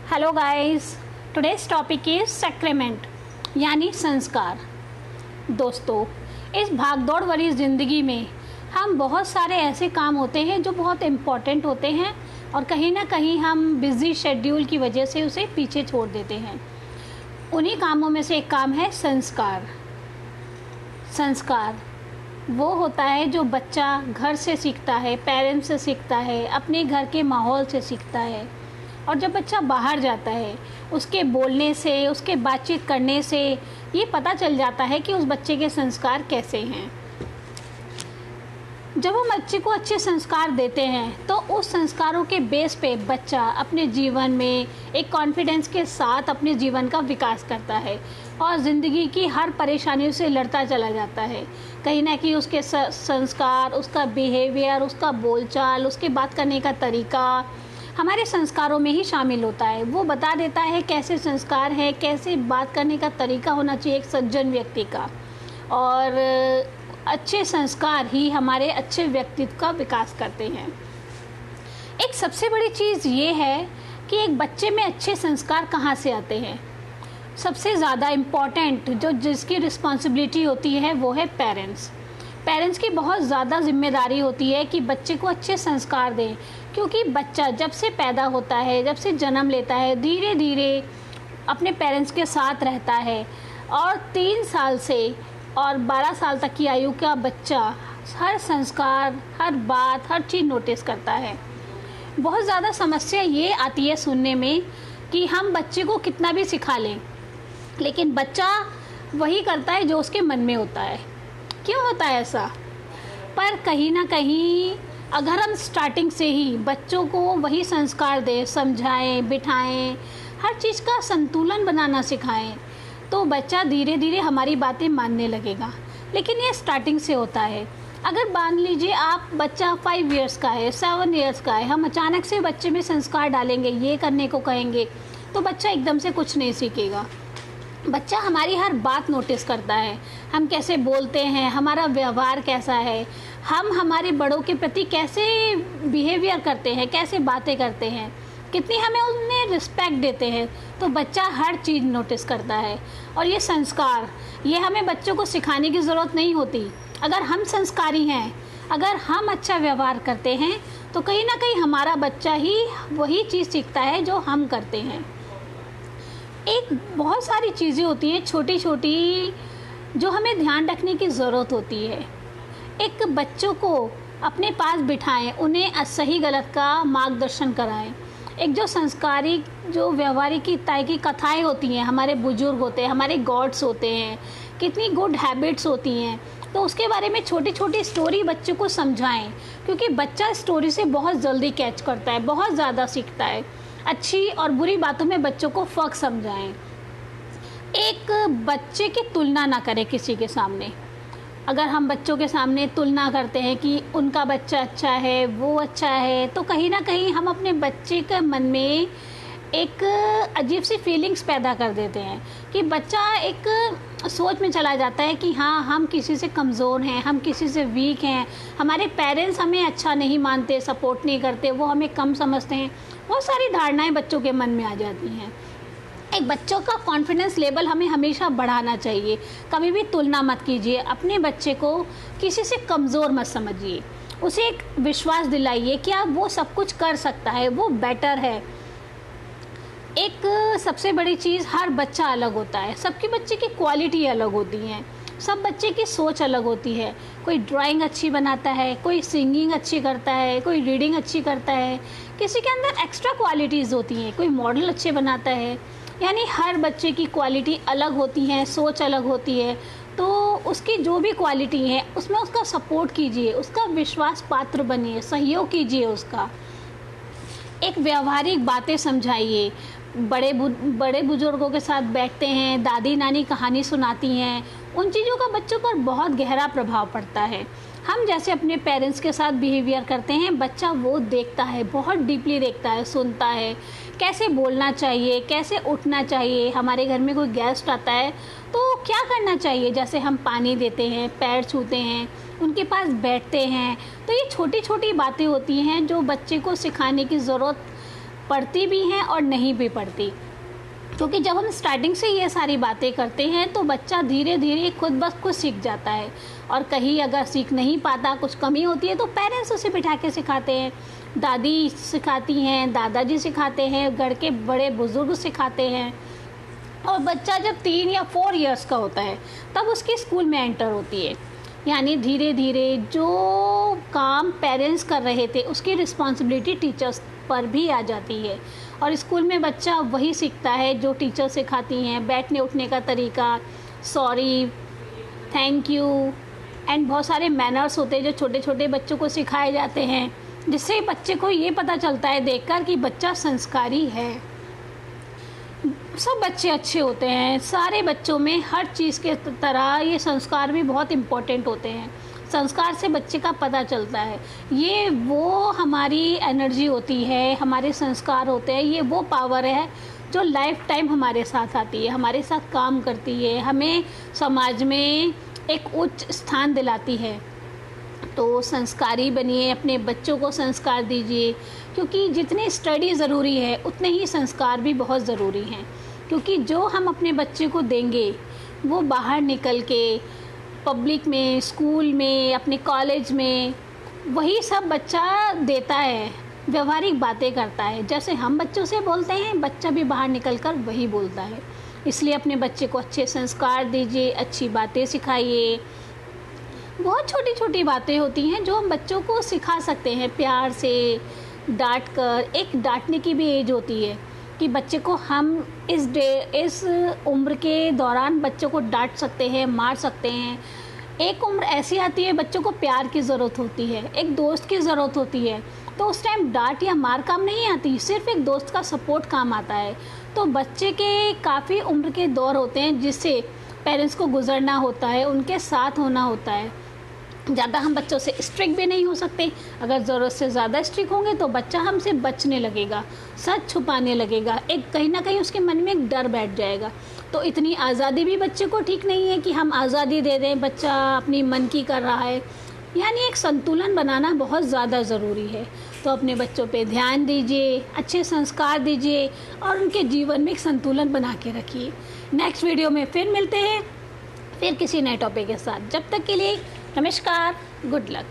Hello guys, today's topic is sacrament यानी संस्कार। दोस्तों, इस भागदौड़ वाली ज़िंदगी में हम बहुत सारे ऐसे काम होते हैं जो बहुत इम्पॉर्टेंट होते हैं और कहीं ना कहीं हम बिज़ी शेड्यूल की वजह से उसे पीछे छोड़ देते हैं। उन्हीं कामों में से एक काम है संस्कार। संस्कार वो होता है जो बच्चा घर से सीखता है, पेरेंट्स से सीखता है, अपने घर के माहौल से सीखता है। और जब बच्चा बाहर जाता है, उसके बोलने से, उसके बातचीत करने से ये पता चल जाता है कि उस बच्चे के संस्कार कैसे हैं। जब हम बच्चे को अच्छे संस्कार देते हैं तो उस संस्कारों के बेस पे बच्चा अपने जीवन में एक कॉन्फिडेंस के साथ अपने जीवन का विकास करता है और ज़िंदगी की हर परेशानियों से लड़ता चला जाता है। कहीं ना कहीं उसके संस्कार, उसका बिहेवियर, उसका बोलचाल, उसके बात करने का तरीका हमारे संस्कारों में ही शामिल होता है। वो बता देता है कैसे संस्कार है, कैसे बात करने का तरीका होना चाहिए एक सज्जन व्यक्ति का। और अच्छे संस्कार ही हमारे अच्छे व्यक्तित्व का विकास करते हैं। एक सबसे बड़ी चीज़ ये है कि एक बच्चे में अच्छे संस्कार कहाँ से आते हैं। सबसे ज़्यादा इम्पॉर्टेंट जिसकी रिस्पॉन्सिबिलिटी होती है वो है पेरेंट्स। पेरेंट्स की बहुत ज़्यादा जिम्मेदारी होती है कि बच्चे को अच्छे संस्कार दें, क्योंकि बच्चा जब से पैदा होता है, जब से जन्म लेता है, धीरे धीरे अपने पेरेंट्स के साथ रहता है और 3 साल से और 12 साल तक की आयु का बच्चा हर संस्कार, हर बात, हर चीज़ नोटिस करता है। बहुत ज़्यादा समस्या ये आती है सुनने में कि हम बच्चे को कितना भी सिखा लें, लेकिन बच्चा वही करता है जो उसके मन में होता है। क्यों होता है ऐसा? पर कहीं ना कहीं अगर हम स्टार्टिंग से ही बच्चों को वही संस्कार दें, समझाएं, बिठाएं, हर चीज़ का संतुलन बनाना सिखाएं, तो बच्चा धीरे धीरे हमारी बातें मानने लगेगा। लेकिन ये स्टार्टिंग से होता है। अगर मान लीजिए आप बच्चा 5 इयर्स का है, 7 इयर्स का है, हम अचानक से बच्चे में संस्कार डालेंगे, ये करने को कहेंगे, तो बच्चा एकदम से कुछ नहीं सीखेगा। बच्चा हमारी हर बात नोटिस करता है, हम कैसे बोलते हैं, हमारा व्यवहार कैसा है, हम हमारे बड़ों के प्रति कैसे बिहेवियर करते हैं, कैसे बातें करते हैं, कितनी हमें उन्हें रिस्पेक्ट देते हैं। तो बच्चा हर चीज़ नोटिस करता है। और ये संस्कार, ये हमें बच्चों को सिखाने की ज़रूरत नहीं होती। अगर हम संस्कारी हैं, अगर हम अच्छा व्यवहार करते हैं, तो कहीं ना कहीं हमारा बच्चा ही वही चीज़ सीखता है जो हम करते हैं। एक बहुत सारी चीज़ें होती हैं छोटी छोटी जो हमें ध्यान रखने की ज़रूरत होती है। एक बच्चों को अपने पास बिठाएं, उन्हें सही गलत का मार्गदर्शन कराएं। एक जो संस्कारी, जो व्यवहारिकता की कथाएं होती हैं, हमारे बुजुर्ग होते हैं, हमारे गॉड्स होते हैं, कितनी गुड हैबिट्स होती हैं, तो उसके बारे में छोटी छोटी स्टोरी बच्चों को समझाएं, क्योंकि बच्चा स्टोरी से बहुत जल्दी कैच करता है, बहुत ज़्यादा सीखता है। अच्छी और बुरी बातों में बच्चों को फ़र्क समझाएं। एक बच्चे की तुलना ना करें किसी के सामने। अगर हम बच्चों के सामने तुलना करते हैं कि उनका बच्चा अच्छा है, वो अच्छा है, तो कहीं ना कहीं हम अपने बच्चे के मन में एक अजीब सी फीलिंग्स पैदा कर देते हैं कि बच्चा एक सोच में चला जाता है कि हाँ, हम किसी से कमज़ोर हैं, हम किसी से वीक हैं, हमारे पेरेंट्स हमें अच्छा नहीं मानते, सपोर्ट नहीं करते, वो हमें कम समझते हैं। बहुत सारी धारणाएं बच्चों के मन में आ जाती हैं। एक बच्चों का कॉन्फिडेंस लेवल हमें हमेशा बढ़ाना चाहिए। कभी भी तुलना मत कीजिए, अपने बच्चे को किसी से कमज़ोर मत समझिए, उसे एक विश्वास दिलाइए कि आप वो सब कुछ कर सकता है, वो बेटर है। एक सबसे बड़ी चीज़, हर बच्चा अलग होता है, सबके बच्चे की क्वालिटी अलग होती हैं, सब बच्चे की सोच अलग होती है। कोई ड्राइंग अच्छी बनाता है, कोई सिंगिंग अच्छी करता है, कोई रीडिंग अच्छी करता है, किसी के अंदर एक्स्ट्रा क्वालिटीज़ होती हैं, कोई मॉडल अच्छे बनाता है। यानी हर बच्चे की क्वालिटी अलग होती है, सोच अलग होती है। तो उसकी जो भी क्वालिटी है उसमें उसका सपोर्ट कीजिए, उसका विश्वास पात्र बनिए, सहयोग कीजिए उसका। एक व्यवहारिक बातें समझाइए। बड़े बुजुर्गों के साथ बैठते हैं, दादी नानी कहानी सुनाती हैं, उन चीज़ों का बच्चों पर बहुत गहरा प्रभाव पड़ता है। हम जैसे अपने पेरेंट्स के साथ बिहेवियर करते हैं, बच्चा वो देखता है, बहुत डीपली देखता है, सुनता है, कैसे बोलना चाहिए, कैसे उठना चाहिए। हमारे घर में कोई गेस्ट आता है तो क्या करना चाहिए, जैसे हम पानी देते हैं, पैर छूते हैं, उनके पास बैठते हैं। तो ये छोटी छोटी बातें होती हैं जो बच्चे को सिखाने की ज़रूरत पढ़ती भी हैं और नहीं भी पढ़ती। क्योंकि जब हम स्टार्टिंग से ये सारी बातें करते हैं तो बच्चा धीरे धीरे खुद ब खुद सीख जाता है। और कहीं अगर सीख नहीं पाता, कुछ कमी होती है, तो पेरेंट्स उसे बिठा के सिखाते हैं, दादी सिखाती हैं, दादाजी सिखाते हैं, घर के बड़े बुजुर्ग सिखाते हैं। और बच्चा जब 3 या 4 इयर्स का होता है तब उसकी स्कूल में एंटर होती है। यानी धीरे धीरे जो काम पेरेंट्स कर रहे थे उसकी रिस्पॉन्सिबिलिटी टीचर्स पर भी आ जाती है। और स्कूल में बच्चा वही सीखता है जो टीचर सिखाती हैं, बैठने उठने का तरीका, सॉरी, थैंक यू एंड बहुत सारे मैनर्स होते हैं जो छोटे छोटे बच्चों को सिखाए जाते हैं, जिससे बच्चे को ये पता चलता है देखकर कि बच्चा संस्कारी है। सब बच्चे अच्छे होते हैं, सारे बच्चों में हर चीज़ के तरह ये संस्कार भी बहुत इम्पोर्टेंट होते हैं। संस्कार से बच्चे का पता चलता है, ये वो हमारी एनर्जी होती है, हमारे संस्कार होते हैं, ये वो पावर है जो लाइफ टाइम हमारे साथ आती है, हमारे साथ काम करती है, हमें समाज में एक उच्च स्थान दिलाती है। तो संस्कारी बनिए, अपने बच्चों को संस्कार दीजिए, क्योंकि जितनी स्टडी ज़रूरी है उतने ही संस्कार भी बहुत ज़रूरी हैं। क्योंकि जो हम अपने बच्चे को देंगे वो बाहर निकल के पब्लिक में, स्कूल में, अपने कॉलेज में वही सब बच्चा देता है, व्यवहारिक बातें करता है। जैसे हम बच्चों से बोलते हैं, बच्चा भी बाहर निकल कर वही बोलता है। इसलिए अपने बच्चे को अच्छे संस्कार दीजिए, अच्छी बातें सिखाइए। बहुत छोटी छोटी बातें होती हैं जो हम बच्चों को सिखा सकते हैं प्यार से, डांट कर। एक डांटने की भी एज होती है कि बच्चे को हम इस उम्र के दौरान बच्चों को डांट सकते हैं, मार सकते हैं। एक उम्र ऐसी आती है बच्चों को प्यार की ज़रूरत होती है, एक दोस्त की ज़रूरत होती है, तो उस टाइम डांट या मार काम नहीं आती, सिर्फ एक दोस्त का सपोर्ट काम आता है। तो बच्चे के काफ़ी उम्र के दौर होते हैं जिससे पेरेंट्स को गुजरना होता है, उनके साथ होना होता है। ज़्यादा हम बच्चों से स्ट्रिक्ट भी नहीं हो सकते, अगर ज़रूरत से ज़्यादा स्ट्रिक्ट होंगे तो बच्चा हमसे बचने लगेगा, सच छुपाने लगेगा, एक कहीं ना कहीं उसके मन में एक डर बैठ जाएगा। तो इतनी आज़ादी भी बच्चे को ठीक नहीं है कि हम आज़ादी दे दें, बच्चा अपनी मन की कर रहा है। यानी एक संतुलन बनाना बहुत ज़्यादा ज़रूरी है। तो अपने बच्चों पे ध्यान दीजिए, अच्छे संस्कार दीजिए और उनके जीवन में एक संतुलन बना के रखिए। नेक्स्ट वीडियो में फिर मिलते हैं, फिर किसी नए टॉपिक के साथ। जब तक के लिए नमस्कार, गुड लक।